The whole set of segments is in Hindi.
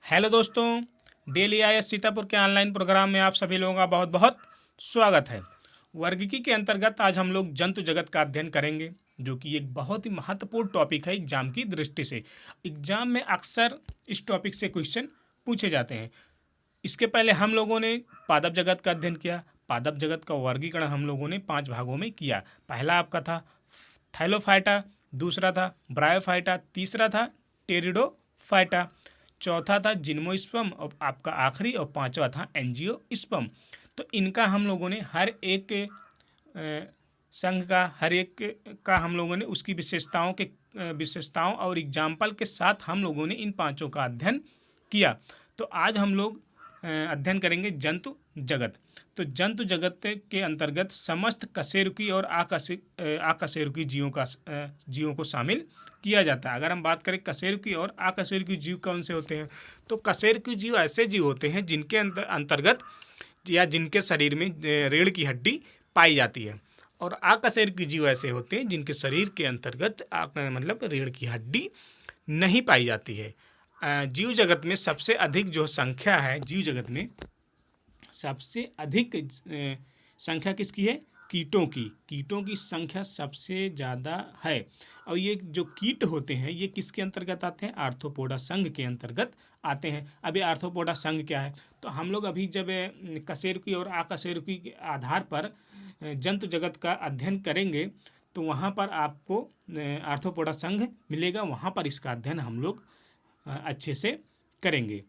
हेलो दोस्तों, डेली आईएएस सीतापुर के ऑनलाइन प्रोग्राम में आप सभी लोगों का बहुत बहुत स्वागत है। वर्गीकी के अंतर्गत आज हम लोग जंतु जगत का अध्ययन करेंगे, जो कि एक बहुत ही महत्वपूर्ण टॉपिक है एग्जाम की दृष्टि से। एग्जाम में अक्सर इस टॉपिक से क्वेश्चन पूछे जाते हैं। इसके पहले हम लोगों ने पादप जगत का अध्ययन किया। पादप जगत का वर्गीकरण हम लोगों ने 5 भागों में किया। पहला आपका था थैलोफाइटा, दूसरा था ब्रायोफाइटा, तीसरा था टेरिडोफाइटा, चौथा था जिम्नोस्पर्म और आपका आखिरी और पांचवा था एंजियोस्पर्म। तो इनका हम लोगों ने हर एक संघ का हर एक का हम लोगों ने उसकी विशेषताओं और एग्जाम्पल के साथ हम लोगों ने इन पांचों का अध्ययन किया। तो आज हम लोग अध्ययन करेंगे जंतु जगत। तो जंतु जगत के अंतर्गत समस्त कशेरुकी और अकशेरुकी जीवों को शामिल किया जाता है। अगर हम बात करें कशेरुकी और अकशेरुकी जीव कौन से होते हैं, तो कशेरुकी जीव ऐसे जीव होते हैं जिनके अंतर्गत या जिनके शरीर में रीढ़ की हड्डी पाई जाती है, और अकशेरुकी जीव ऐसे होते हैं जिनके शरीर के अंतर्गत मतलब रीढ़ की हड्डी नहीं पाई जाती है। जीव जगत में सबसे अधिक जो संख्या है, जीव जगत में सबसे अधिक संख्या किसकी है? कीटों की संख्या सबसे ज़्यादा है। और ये जो कीट होते हैं ये किसके अंतर्गत आते हैं? आर्थ्रोपोडा संघ के अंतर्गत आते हैं। अभी आर्थ्रोपोडा संघ क्या है, तो हम लोग अभी जब कशेरुकी और अकशेरुकी के आधार पर जंतु जगत का अध्ययन करेंगे तो वहाँ पर आपको आर्थ्रोपोडा संघ मिलेगा। वहाँ पर इसका अध्ययन हम लोग अच्छे से करेंगे।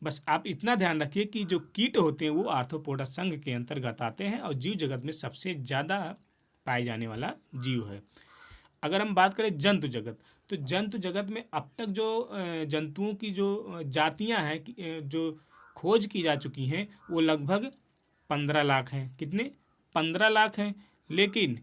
बस आप इतना ध्यान रखिए कि जो कीट होते हैं वो आर्थ्रोपोडा संघ के अंतर्गत आते हैं और जीव जगत में सबसे ज़्यादा पाए जाने वाला जीव है। अगर हम बात करें जंतु जगत, तो जंतु जगत में अब तक जो जंतुओं की जो जातियां हैं जो खोज की जा चुकी हैं वो लगभग 15 लाख हैं। कितने? 15 लाख हैं। लेकिन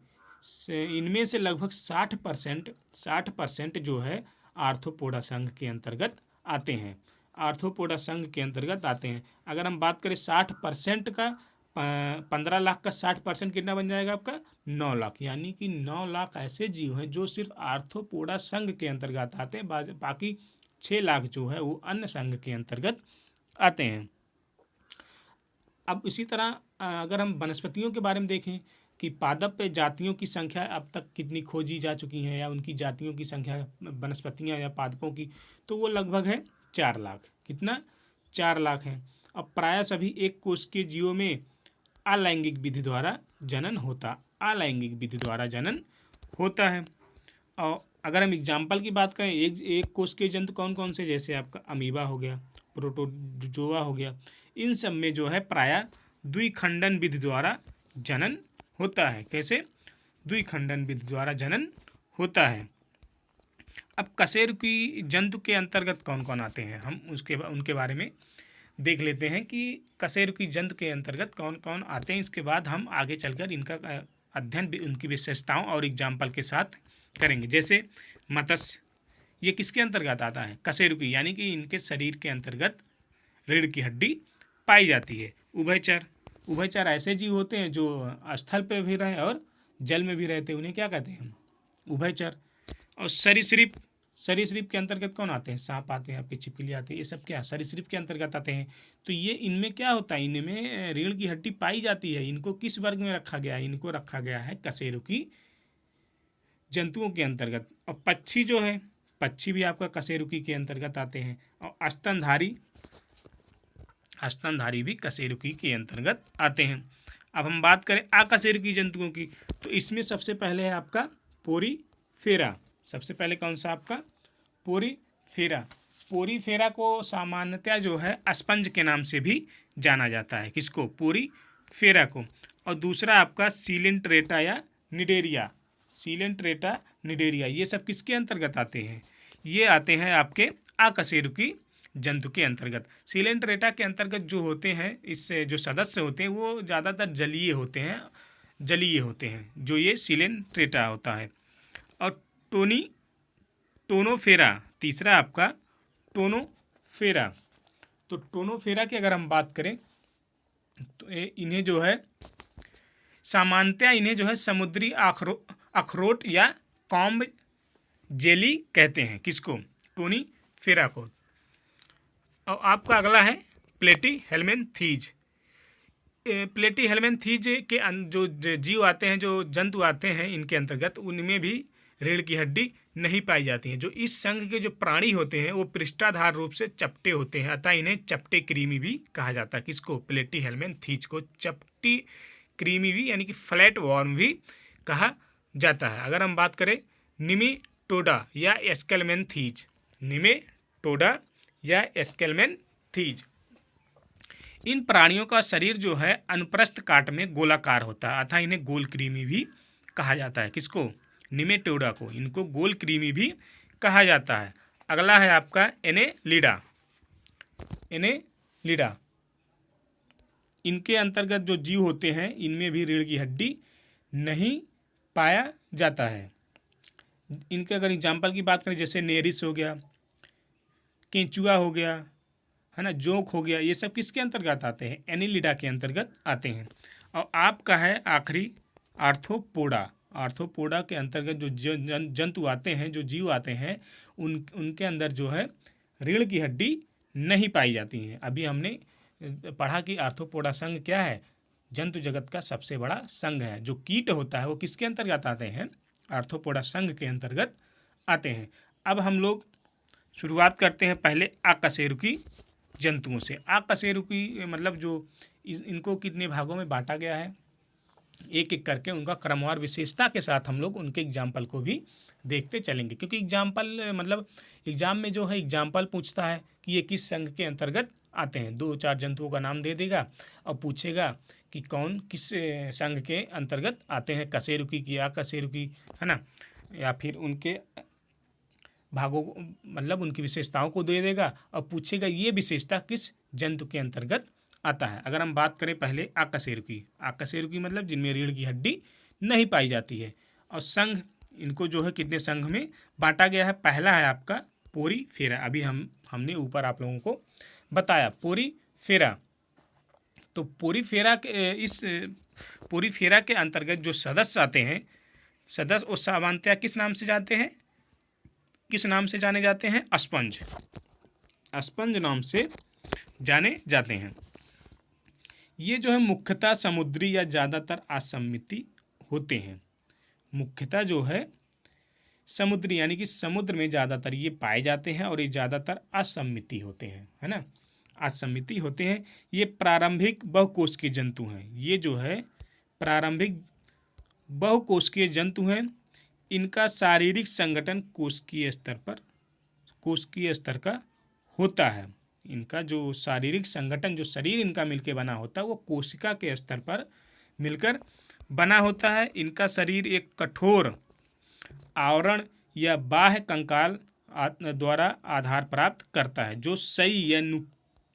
इनमें से लगभग 60% जो है आर्थ्रोपोडा संघ के अंतर्गत आते हैं। आर्थ्रोपोडा संघ के अंतर्गत आते हैं। अगर हम बात करें 60% का, 15 लाख का 60% कितना बन जाएगा आपका? 9 लाख। यानी कि 9 लाख ऐसे जीव हैं जो सिर्फ आर्थ्रोपोडा संघ के अंतर्गत आते हैं। बाकी 6 लाख जो है वो अन्य संघ के अंतर्गत आते हैं। अब इसी तरह अगर हम वनस्पतियों के बारे में देखें कि पादप जातियों की संख्या अब तक कितनी खोजी जा चुकी हैं या उनकी जातियों की संख्या वनस्पतियां या पादपों की, तो वो लगभग है 4 लाख। कितना? 4 लाख हैं। अब प्रायः सभी एक कोश के जीवों में अलैंगिक विधि द्वारा जनन होता है। और अगर हम एग्जाम्पल की बात करें, एक कोश के जंतु कौन कौन से, जैसे आपका अमीबा हो गया, प्रोटोजोआ हो गया, इन सब में जो है प्रायः द्विखंडन विधि द्वारा जनन होता है। कैसे? द्विखंडन विधि द्वारा जनन होता है। अब कशेरुकी जंतु के अंतर्गत कौन कौन आते हैं, हम उनके बारे में देख लेते हैं कि कशेरुकी जंतु के अंतर्गत कौन कौन आते हैं। इसके बाद हम आगे चलकर इनका अध्ययन उनकी विशेषताओं और एग्जाम्पल के साथ करेंगे। जैसे मत्स्य, ये किसके अंतर्गत आता है? कशेरुकी, यानी कि इनके शरीर के अंतर्गत रीढ़ की हड्डी पाई जाती है। उभयचर ऐसे जीव होते हैं जो स्थल पे भी रहे और जल में भी रहते हैं, उन्हें क्या कहते हैं? उभयचर। और सरीसृप के अंतर्गत कौन आते हैं? सांप आते हैं, आपके छिपकली आते हैं, ये सब क्या सरीसृप के अंतर्गत आते हैं। तो ये इनमें क्या होता है? इनमें रीढ़ की हड्डी पाई जाती है। इनको किस वर्ग में रखा गया है? इनको रखा गया है कशेरुकी जंतुओं के अंतर्गत। और पक्षी जो है, पक्षी भी आपका कशेरुकी के अंतर्गत आते हैं। और स्तनधारी भी कशेरुकी के अंतर्गत आते हैं। अब हम बात करें अकशेरुकी जंतुओं की, तो इसमें सबसे पहले है आपका पोरीफेरा। सबसे पहले कौन सा आपका? पोरीफेरा। पोरीफेरा को सामान्यतः जो है स्पंज के नाम से भी जाना जाता है। किसको? पोरीफेरा को। और दूसरा आपका सीलेंट्रेटा या निडेरिया। ये सब किसके अंतर्गत आते हैं? ये आते हैं आपके अकशेरुकी जंतु के अंतर्गत। सीलेंट्रेटा के अंतर्गत जो होते हैं, इससे जो सदस्य होते हैं वो ज़्यादातर जलीय होते हैं, जो ये सीलेंट्रेटा होता है। और टोनोफेरा, तीसरा आपका टोनोफेरा। तो टोनोफेरा की अगर हम बात करें तो इन्हें जो है सामान्यतः इन्हें जो है समुद्री अखरोट या कॉम्ब जेली कहते हैं। किसको? टोनीफेरा को। और आपका अगला है प्लेटीहेल्मिन्थीज। प्लेटीहेल्मिन्थीज के जो जीव आते हैं, जो जंतु आते हैं इनके अंतर्गत, उनमें भी रीढ़ की हड्डी नहीं पाई जाती है। जो इस संघ के जो प्राणी होते हैं वो पृष्ठाधार रूप से चपटे होते हैं, अतः इन्हें चपटे कृमि भी कहा जाता है। किसको? प्लेटीहेल्मिन्थीज को चपटी कृमि भी यानी कि फ्लैट वॉर्म भी कहा जाता है। अगर हम बात करें निमेटोडा या एस्केल्मेंथीज, निमेटोडा या एस्केल्मेंथीज, इन प्राणियों का शरीर जो है अनुप्रस्थ काट में गोलाकार होता है, अतः इन्हें गोल कृमि भी कहा जाता है। किसको? निमेटोडा को। इनको गोल कृमि भी कहा जाता है। अगला है आपका एनेलिडा। एनेलिडा, इनके अंतर्गत जो जीव होते हैं इनमें भी रीढ़ की हड्डी नहीं पाया जाता है। इनके अगर एग्जाम्पल की बात करें, जैसे नेरिस हो गया, केंचुआ हो गया, है ना, जोंक हो गया, ये सब किसके अंतर्गत आते हैं? एनेलिडा के अंतर्गत आते हैं। और आपका है आखिरी आर्थ्रोपोडा। आर्थ्रोपोडा के अंतर्गत जो जंतु आते हैं, जो जीव आते हैं, उनके अंदर जो है रीढ़ की हड्डी नहीं पाई जाती है। अभी हमने पढ़ा कि आर्थ्रोपोडा संघ क्या है? जंतु जगत का सबसे बड़ा संघ है। जो कीट होता है वो किसके अंतर्गत आते हैं? आर्थ्रोपोडा संघ के अंतर्गत आते हैं। अब हम लोग शुरुआत करते हैं पहले अकशेरुकी जंतुओं से। अकशेरुकी मतलब जो इनको कितने भागों में बांटा गया है, एक एक करके उनका क्रमवार विशेषता के साथ हम लोग उनके एग्जाम्पल को भी देखते चलेंगे। क्योंकि एग्जाम्पल मतलब एग्जाम में जो है एग्जाम्पल पूछता है कि ये किस संघ के अंतर्गत आते हैं। 2-4 जंतुओं का नाम दे देगा और पूछेगा कि कौन किस संघ के अंतर्गत आते हैं, कशेरुकी की, अकशेरुकी, है ना, या फिर उनके भागों को मतलब उनकी विशेषताओं को दे देगा और पूछेगा ये विशेषता किस जंतु के अंतर्गत आता है। अगर हम बात करें पहले अकशेरुकी। अकशेरुकी मतलब जिनमें रीढ़ की हड्डी नहीं पाई जाती है। और संघ, इनको जो है कितने संघ में बांटा गया है? पहला है आपका पोरीफेरा। अभी हमने ऊपर आप लोगों को बताया पोरीफेरा। तो पोरीफेरा के अंतर्गत जो सदस्य आते हैं, सदस्य वो सामान्यतः किस नाम से जाते हैं? किस नाम से जाने जाते हैं? स्पंज। स्पंज नाम से जाने जाते हैं। ये जो है मुख्यतः समुद्री या ज़्यादातर असममिति होते हैं। मुख्यतः जो है समुद्री यानी कि समुद्र में ज़्यादातर ये पाए जाते हैं और ये ज़्यादातर असममिति होते हैं, है ना, असममिति होते हैं। ये प्रारंभिक बहुकोशिकीय जंतु हैं। ये जो है प्रारंभिक बहुकोशिकीय जंतु हैं। इनका शारीरिक संगठन कोशिकीय स्तर का होता है। इनका जो शारीरिक संगठन, जो शरीर इनका मिलकर बना होता है, वो कोशिका के स्तर पर मिलकर बना होता है। इनका शरीर एक कठोर आवरण या बाह्य कंकाल द्वारा आधार प्राप्त करता है, जो सही या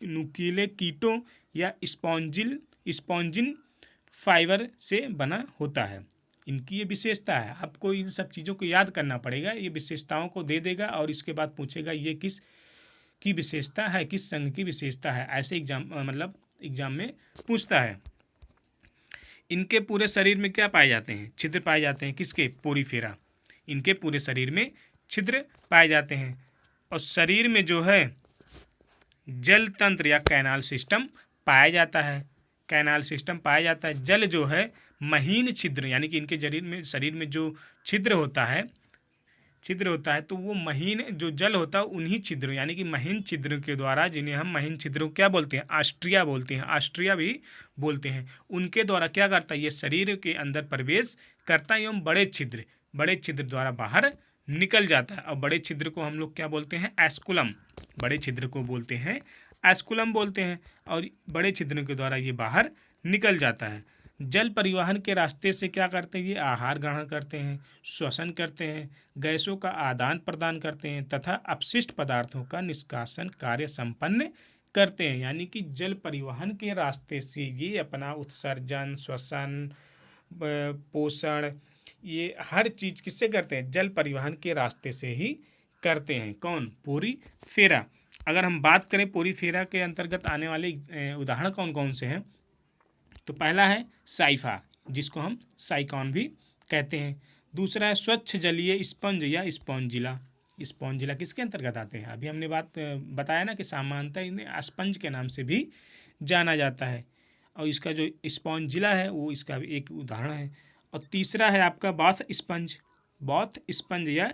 नुकीले कीटों या स्पॉन्जिन फाइबर से बना होता है। इनकी ये विशेषता है। आपको इन सब चीज़ों को याद करना पड़ेगा। ये विशेषताओं को दे देगा और इसके बाद पूछेगा ये किस की विशेषता है, किस संघ की विशेषता है। ऐसे एग्जाम में पूछता है। इनके पूरे शरीर में क्या पाए जाते हैं? छिद्र पाए जाते हैं। किसके? पोरीफेरा। इनके पूरे शरीर में छिद्र पाए जाते हैं। और शरीर में जो है जल तंत्र या कैनाल सिस्टम पाया जाता है। कैनाल सिस्टम पाया जाता है। जल जो है महीन छिद्र, यानी कि इनके शरीर में जो छिद्र होता है तो वो महीन जो जल होता है उन्हीं छिद्रों यानी कि महीन छिद्रों के द्वारा, जिन्हें हम महीन छिद्रों क्या बोलते हैं? ऑस्ट्रिया बोलते हैं, ऑस्ट्रिया भी बोलते हैं। उनके द्वारा क्या करता है? ये शरीर के अंदर प्रवेश करता है एवं बड़े छिद्र द्वारा बाहर निकल जाता है। और बड़े छिद्र को हम लोग क्या बोलते हैं? एस्कुलम। बड़े छिद्र को बोलते हैं एस्कुलम बोलते हैं। और बड़े छिद्रों के द्वारा ये बाहर निकल जाता है। जल परिवहन के रास्ते से क्या करते हैं? ये आहार ग्रहण करते हैं, श्वसन करते हैं, गैसों का आदान प्रदान करते हैं तथा अपशिष्ट पदार्थों का निष्कासन कार्य संपन्न करते हैं। यानी कि जल परिवहन के रास्ते से ये अपना उत्सर्जन, श्वसन, पोषण, ये हर चीज़ किससे करते हैं? जल परिवहन के रास्ते से ही करते हैं। कौन? पोरीफेरा। अगर हम बात करें पोरीफेरा के अंतर्गत आने वाले उदाहरण कौन कौन से हैं, तो पहला है साइफा, जिसको हम साइकॉन भी कहते हैं। दूसरा है स्वच्छ जलीय स्पंज या स्पॉन्जिला। स्पॉन्जिला किसके अंतर्गत आते हैं? अभी हमने बताया ना कि सामान्यतः इन्हें स्पंज के नाम से भी जाना जाता है, और इसका जो स्पॉन्जिला है वो इसका भी एक उदाहरण है। और तीसरा है आपका बॉथ स्पंज या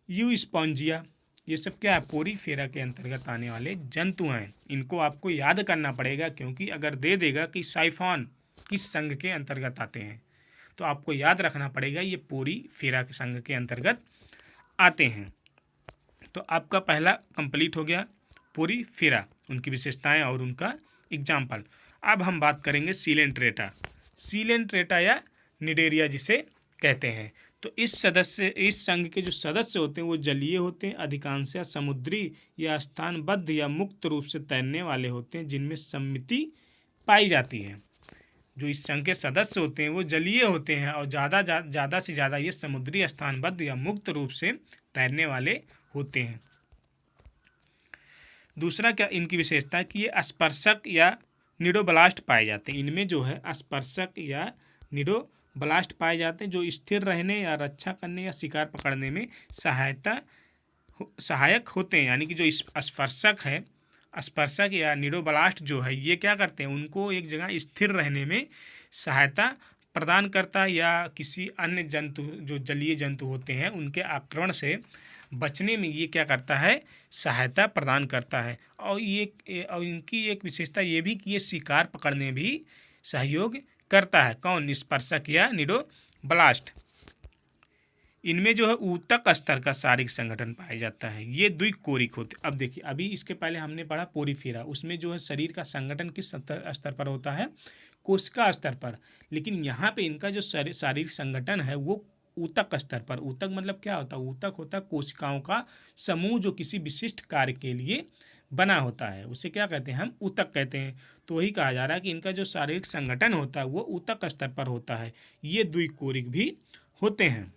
यू स्पॉन्जिया। ये सब क्या है? पोरीफेरा के अंतर्गत आने वाले जंतु हैं। इनको आपको याद करना पड़ेगा, क्योंकि अगर दे देगा कि साइफॉन किस संघ के अंतर्गत आते हैं, तो आपको याद रखना पड़ेगा ये पोरीफेरा के संघ के अंतर्गत आते हैं। तो आपका पहला कंप्लीट हो गया पोरीफेरा, उनकी विशेषताएं और उनका एग्जाम्पल। अब हम बात करेंगे सीलेंट्रेटा या निडेरिया जिसे कहते हैं। तो इस संघ के जो सदस्य होते हैं वो जलीय होते हैं, अधिकांशतः समुद्री या स्थानबद्ध या मुक्त रूप से तैरने वाले होते हैं, जिनमें सममिति पाई जाती है। जो इस संघ के सदस्य होते हैं वो जलीय होते हैं, और ज़्यादा से ज़्यादा ये समुद्री, स्थानबद्ध या मुक्त रूप से तैरने वाले होते हैं। दूसरा क्या इनकी विशेषता है कि ये स्पर्शक या निडोब्लास्ट पाए जाते हैं। इनमें जो है स्पर्शक या निडोब्लास्ट पाए जाते हैं, जो स्थिर रहने या रक्षा करने या शिकार पकड़ने में सहायक होते हैं। यानी कि जो स्पर्शक या निडोब्लास्ट जो है ये क्या करते हैं? उनको एक जगह स्थिर रहने में सहायता प्रदान करता है, या किसी अन्य जंतु जो जलीय जंतु होते हैं उनके आक्रमण से बचने में ये क्या करता है? सहायता प्रदान करता है। और इनकी एक विशेषता ये भी कि ये शिकार पकड़ने में भी सहयोग करता है। कौन? स्पर्शक या निडोब्लास्ट। इनमें जो है ऊतक स्तर का शारीरिक संगठन पाया जाता है। ये द्विकोरिक होते। अब देखिए, अभी इसके पहले हमने पढ़ा पोरीफेरा, उसमें जो है शरीर का संगठन किस स्तर पर होता है? कोशिका स्तर पर। लेकिन यहाँ पे इनका जो शारीरिक संगठन है वो ऊतक स्तर पर। ऊतक मतलब क्या होता है? ऊतक होता है कोशिकाओं का समूह जो किसी विशिष्ट कार्य के लिए बना होता है, उसे क्या कहते हैं? हम ऊतक कहते हैं। तो वही कहा जा रहा है कि इनका जो शारीरिक संगठन होता है वो ऊतक स्तर पर होता है। ये द्विकोरिक भी होते हैं।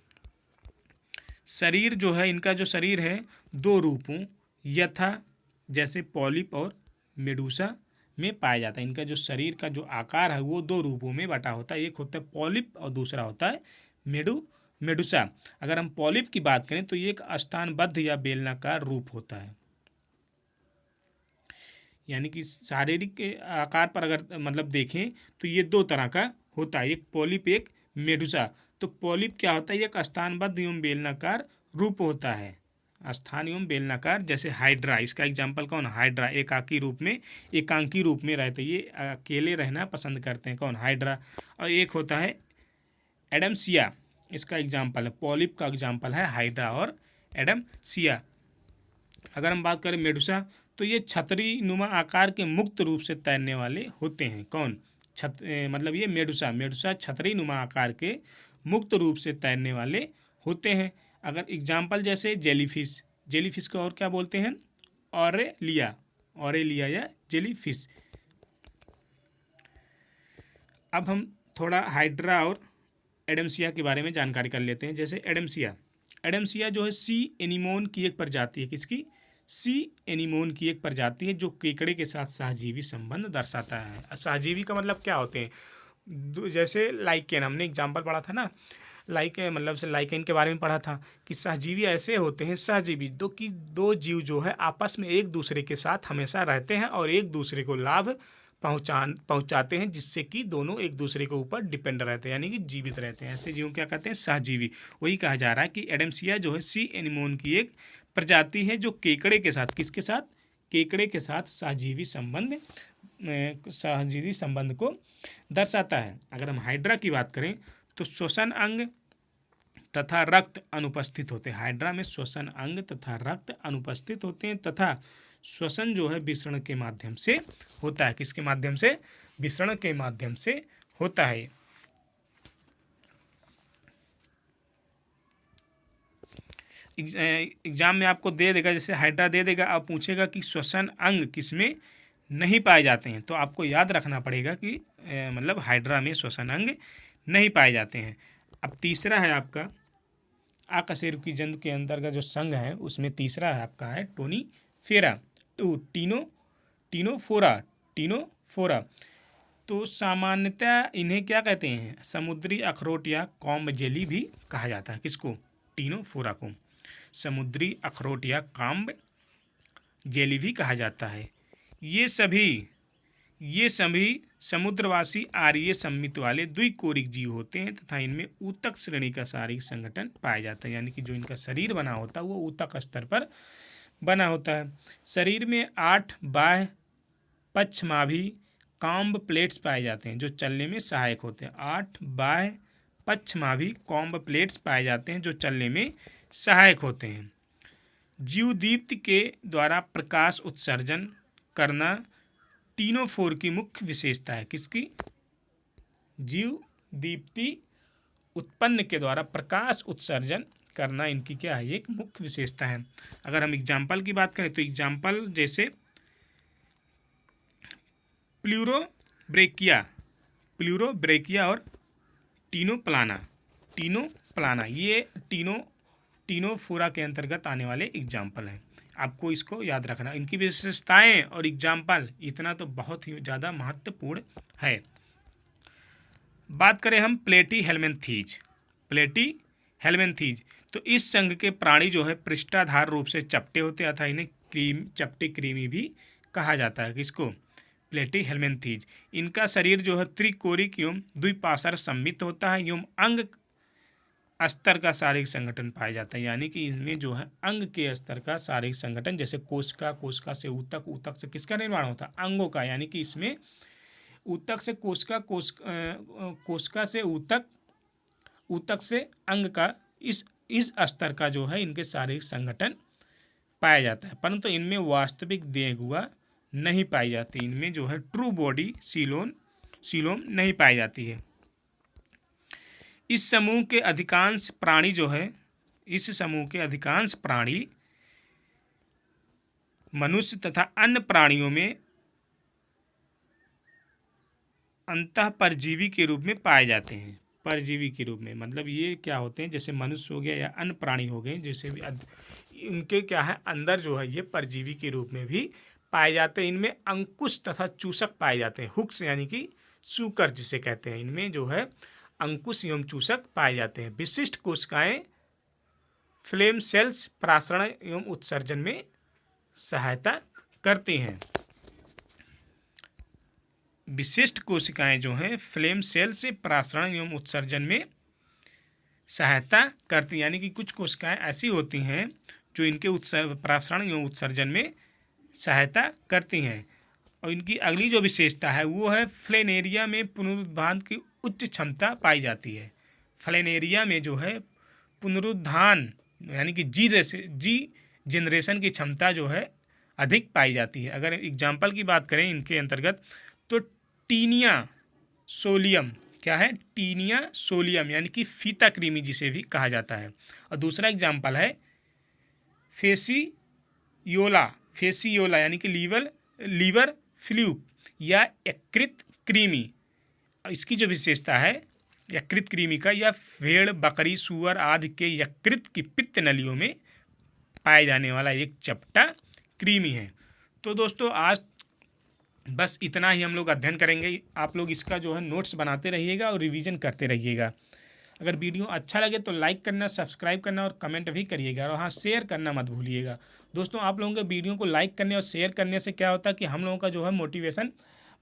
शरीर जो है, इनका जो शरीर है दो रूपों यथा जैसे पॉलिप और मेडूसा में पाया जाता है। इनका जो शरीर का जो आकार है वो दो रूपों में बटा होता है। एक होता है पॉलिप और दूसरा होता है मेडूसा। अगर हम पॉलिप की बात करें तो ये एक स्थानबद्ध या बेलनाकार रूप होता है। यानी कि शारीरिक आकार पर अगर मतलब देखें तो ये दो तरह का होता है, एक पॉलिप एक मेडूसा। तो पॉलिप क्या होता है? एक स्थानबद्ध एवं बेलनाकार रूप होता है, स्थान एवं बेलनाकार। जैसे हाइड्रा, इसका एग्जाम्पल कौन? हाइड्रा एकांकी रूप में रहते, ये अकेले रहना पसंद करते हैं। कौन? हाइड्रा। और एक होता है एडमसिया, इसका एग्जाम्पल है, पॉलिप का एग्जाम्पल है हाइड्रा और एडमसिया। अगर हम बात करें मेडूसा, तो ये छतरी नुमा आकार के मुक्त रूप से तैरने वाले होते हैं। कौन? मतलब ये मेडूसा छतरी नुमा आकार के मुक्त रूप से तैरने वाले होते हैं। अगर एग्जाम्पल जैसे जेलीफिश को और क्या बोलते हैं? ऑरेलिया या जेलीफिश। अब हम थोड़ा हाइड्रा और एडमसिया के बारे में जानकारी कर लेते हैं। जैसे एडमसिया जो है सी एनीमोन की एक प्रजाति है। किसकी? सी एनीमोन की एक प्रजाति है जो केकड़े के साथ सहजीवी संबंध दर्शाता है। सहजीवी का मतलब क्या होते हैं? जैसे लाइकेन, हमने एग्जाम्पल पढ़ा था ना, लाइकेन के बारे में पढ़ा था कि सहजीवी ऐसे होते हैं, सहजीवी दो जीव जो है आपस में एक दूसरे के साथ हमेशा रहते हैं और एक दूसरे को लाभ पहुंचाते हैं, जिससे कि दोनों एक दूसरे के ऊपर डिपेंड रहते हैं, यानी कि जीवित रहते हैं। ऐसे जीवों क्या कहते हैं? सहजीवी। वही कहा जा रहा है कि एडमसिया जो है सी एनीमोन की एक प्रजाति है जो केकड़े के साथ, किसके साथ? केकड़े के साथ सहजीवी संबंध को दर्शाता है। अगर हम हाइड्रा की बात करें तो श्वसन अंग तथा रक्त अनुपस्थित होते हैं। हाइड्रा में श्वसन अंग तथा रक्त अनुपस्थित होते हैं, तथा श्वसन जो है विसरण के माध्यम से होता है। किसके माध्यम से? विसरण के माध्यम से होता है। एग्जाम में आपको दे देगा, जैसे हाइड्रा दे देगा, आप पूछेगा कि श्वसन अंग किसमें नहीं पाए जाते हैं, तो आपको याद रखना पड़ेगा कि मतलब हाइड्रा में श्वसन अंग नहीं पाए जाते हैं। अब तीसरा है आपका आकशेरुकी जंतु के अंतर्गत जो संघ है उसमें तीसरा है आपका है टोनीफेरा, टीनोफोरा। तो सामान्यतः इन्हें क्या कहते हैं? समुद्री अखरोट या कॉम्ब जेली भी कहा जाता है। किसको? टीनोफोरा को। समुद्री अखरोट या काम्ब जेली भी कहा जाता है। ये सभी समुद्रवासी आर्य सम्मित वाले द्विकोरिक जीव होते हैं तथा इनमें ऊतक श्रेणी का शारीरिक संगठन पाया जाता है, यानी कि जो इनका शरीर बना होता है वो ऊतक स्तर पर बना होता है। शरीर में 8 बाह्य पश्चमाभी कॉम्ब प्लेट्स पाए जाते हैं जो चलने में सहायक होते हैं। 8 बाह्य पश्चमाभी कॉम्ब प्लेट्स पाए जाते हैं जो चलने में सहायक होते हैं। जीवदीप्ति के द्वारा प्रकाश उत्सर्जन करना टीनोफोर की मुख्य विशेषता है। किसकी? जीवदीप्ति उत्पन्न के द्वारा प्रकाश उत्सर्जन करना इनकी क्या है? एक मुख्य विशेषता है। अगर हम एग्जाम्पल की बात करें तो एग्जाम्पल जैसे प्लूरोब्रेकिया और टीनोप्लाना ये टीनोफोरा के अंतर्गत आने वाले एग्जाम्पल हैं। आपको इसको याद रखना। इनकी विशेषताएं और एग्जाम्पल इतना तो बहुत ही ज़्यादा महत्वपूर्ण है। बात करें हम प्लेटी हेलमिंथीज तो इस संघ के प्राणी जो है पृष्ठाधार रूप से चपटे होते हैं अतः इन्हें चपटे कृमि भी कहा जाता है। किसको? प्लेटी हेलमिंथीज। इनका शरीर जो है त्रिकोरिक एवं द्विपार्श्व सम्मित होता है एवं अंग स्तर का शारीरिक संगठन पाया जाता है, यानी कि इनमें जो है अंग के स्तर का शारीरिक संगठन, जैसे कोशिका से ऊतक से किसका निर्माण होता है? अंगों का। यानी कि इसमें ऊतक से कोशिका से ऊतक से अंग का इस स्तर का जो है इनके शारीरिक संगठन पाया जाता है, परंतु इनमें वास्तविक देह गुहा नहीं पाई जाती। इनमें जो है ट्रू बॉडी सीलोम नहीं पाई जाती है। इस समूह के अधिकांश प्राणी मनुष्य तथा अन्य प्राणियों में अंतःपरजीवी के रूप में पाए जाते हैं। परजीवी के रूप में मतलब ये क्या होते हैं? जैसे मनुष्य हो गया या अन्य प्राणी हो गए, जैसे भी इनके क्या है अंदर जो है ये परजीवी के रूप में भी पाए जाते हैं। इनमें अंकुश तथा चूसक पाए जाते हैं। हुक्स यानी कि सूकर जिसे कहते हैं। इनमें जो है अंकुश एवं चूसक पाए जाते हैं। विशिष्ट कोशिकाएं फ्लेम सेल्स प्रासरण एवं उत्सर्जन में सहायता करती हैं। विशिष्ट कोशिकाएं जो हैं फ्लेम सेल से प्रासरण एवं उत्सर्जन में सहायता करती हैं, यानी कि कुछ कोशिकाएं ऐसी होती हैं जो इनके प्रासरण एवं उत्सर्जन में सहायता करती हैं। और इनकी अगली जो विशेषता है वो है फ्लेनेरिया में पुनरुत्थान की उच्च क्षमता पाई जाती है। फ्लेनेरिया में जो है पुनरुत्थान यानी कि जी जनरेशन की क्षमता जो है अधिक पाई जाती है। अगर एग्जाम्पल की बात करें इनके अंतर्गत तो टीनिया सोलियम क्या है? टीनिया सोलियम यानी कि फीता कृमि जिसे भी कहा जाता है। और दूसरा एग्जाम्पल है फेसियोला यानी कि लीवर फ्लूक या यकृत कृमि। इसकी जो विशेषता है यकृत कृमि का, या भेड़ बकरी सूअर आदि के यकृत की पित्त नलियों में पाए जाने वाला एक चपटा कृमि है। तो दोस्तों आज बस इतना ही हम लोग अध्ययन करेंगे। आप लोग इसका जो है नोट्स बनाते रहिएगा और रिवीजन करते रहिएगा। अगर वीडियो अच्छा लगे तो लाइक करना, सब्सक्राइब करना और कमेंट भी करिएगा। और हाँ, शेयर करना मत भूलिएगा। दोस्तों आप लोगों के वीडियो को लाइक करने और शेयर करने से क्या होता है कि हम लोगों का जो है मोटिवेशन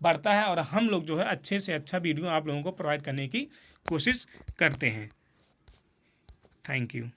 बढ़ता है और हम लोग जो है अच्छे से अच्छा वीडियो आप लोगों को प्रोवाइड करने की कोशिश करते हैं। Thank you.